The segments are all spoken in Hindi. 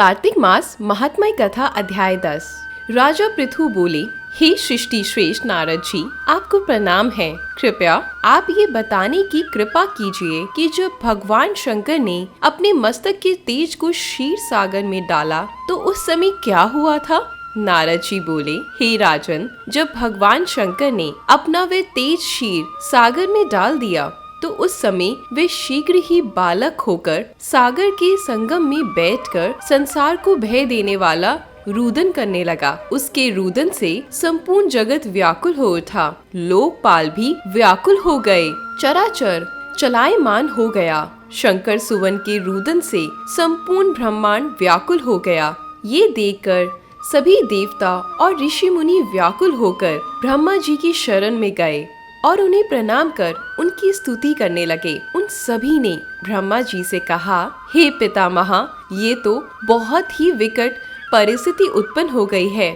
कार्तिक मास महात्म्य कथा अध्याय 10। राजा पृथु बोले, हे सृष्टि श्रेष्ठ नारद जी, आपको प्रणाम है। कृपया आप ये बताने की कृपा कीजिए कि जब भगवान शंकर ने अपने मस्तक के तेज को क्षीर सागर में डाला तो उस समय क्या हुआ था। नारद जी बोले, हे राजन, जब भगवान शंकर ने अपना वे तेज क्षीर सागर में डाल दिया तो उस समय वे शीघ्र ही बालक होकर सागर के संगम में बैठकर संसार को भय देने वाला रुदन करने लगा। उसके रुदन से संपूर्ण जगत व्याकुल हो उठा, लोकपाल भी व्याकुल हो गए, चराचर चलायमान हो गया। शंकर सुवन के रुदन से संपूर्ण ब्रह्मांड व्याकुल हो गया। ये देखकर सभी देवता और ऋषि मुनि व्याकुल होकर ब्रह्मा जी की शरण में गए और उन्हें प्रणाम कर उनकी स्तुति करने लगे। उन सभी ने ब्रह्मा जी से कहा, हे पितामह, ये तो बहुत ही विकट परिस्थिति उत्पन्न हो गई है।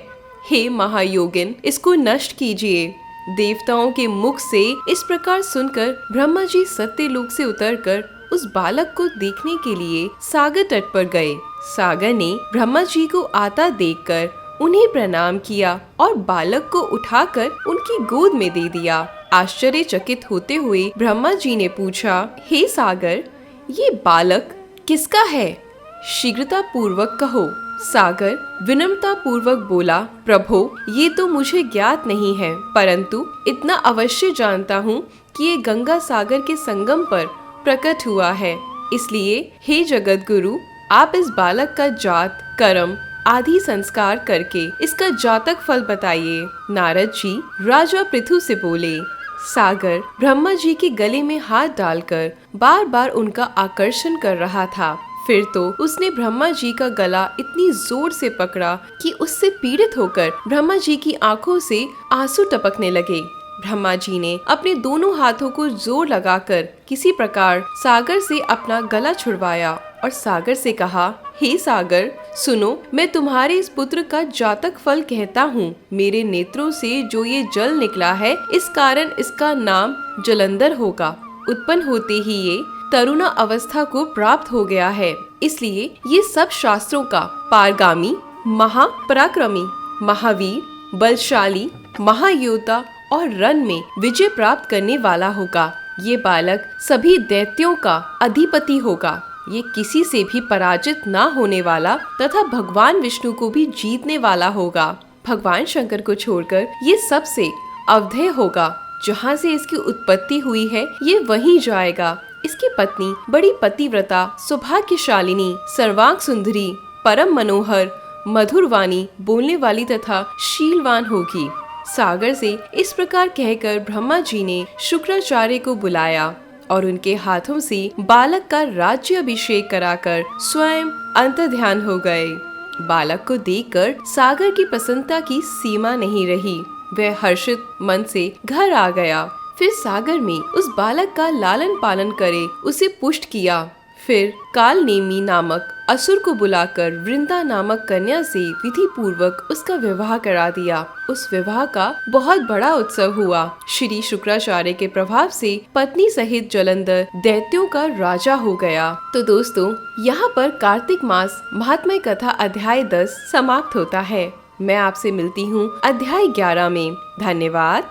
हे महायोगिन, इसको नष्ट कीजिए। देवताओं के मुख से इस प्रकार सुनकर ब्रह्मा जी सत्यलोक से उतरकर उस बालक को देखने के लिए सागर तट पर गए। सागर ने ब्रह्मा जी को आता देखकर उन्हें प्रणाम किया और बालक को उठाकर उनकी गोद में दे दिया। आश्चर्यचकित होते हुए ब्रह्मा जी ने पूछा, हे सागर, ये बालक किसका है? शीघ्रता पूर्वक कहो। सागर विनम्रता पूर्वक बोला, प्रभो, ये तो मुझे ज्ञात नहीं है, परंतु इतना अवश्य जानता हूँ कि ये गंगा सागर के संगम पर प्रकट हुआ है। इसलिए हे जगत गुरु, आप इस बालक का जात, कर्म आदि संस्कार करके इसका जातक फल बताइए। नारद जी राजा पृथु से बोले। सागर ब्रह्मा जी के गले में हाथ डालकर बार बार उनका आकर्षण कर रहा था। फिर तो उसने ब्रह्मा जी का गला इतनी जोर से पकड़ा कि उससे पीड़ित होकर ब्रह्मा जी की आंखों से आंसू टपकने लगे। ब्रह्मा जी ने अपने दोनों हाथों को जोर लगाकर किसी प्रकार सागर से अपना गला छुड़वाया और सागर से कहा, हे सागर, सुनो, मैं तुम्हारे इस पुत्र का जातक फल कहता हूँ। मेरे नेत्रों से जो ये जल निकला है, इस कारण इसका नाम जलंधर होगा। उत्पन्न होते ही ये तरुण अवस्था को प्राप्त हो गया है, इसलिए ये सब शास्त्रों का पारगामी, महापराक्रमी, महावीर, बलशाली, महायोद्धा और रण में विजय प्राप्त करने वाला होगा। ये बालक सभी दैत्यों का अधिपति होगा। ये किसी से भी पराजित ना होने वाला तथा भगवान विष्णु को भी जीतने वाला होगा। भगवान शंकर को छोड़कर ये सबसे अवधेय होगा। जहाँ से इसकी उत्पत्ति हुई है, ये वहीं जाएगा। इसकी पत्नी बड़ी पतिव्रता, सौभाग्यशालिनी, सर्वांग सुंदरी, परम मनोहर, मधुर वाणी बोलने वाली तथा शीलवान होगी। सागर से इस प्रकार कहकर ब्रह्मा जी ने शुक्राचार्य को बुलाया और उनके हाथों से बालक का राज्य अभिषेक कराकर स्वयं अंतर्ध्यान हो गए। बालक को देखकर सागर की प्रसन्नता की सीमा नहीं रही। वह हर्षित मन से घर आ गया। फिर सागर में उस बालक का लालन पालन करे उसे पुष्ट किया। फिर काल नेमी नामक असुर को बुलाकर वृंदा नामक कन्या से विधि पूर्वक उसका विवाह करा दिया। उस विवाह का बहुत बड़ा उत्सव हुआ। श्री शुक्राचार्य के प्रभाव से पत्नी सहित जलंधर दैत्यों का राजा हो गया। तो दोस्तों, यहाँ पर कार्तिक मास महात्म्य कथा अध्याय 10 समाप्त होता है। मैं आपसे मिलती हूँ अध्याय 11 में। धन्यवाद।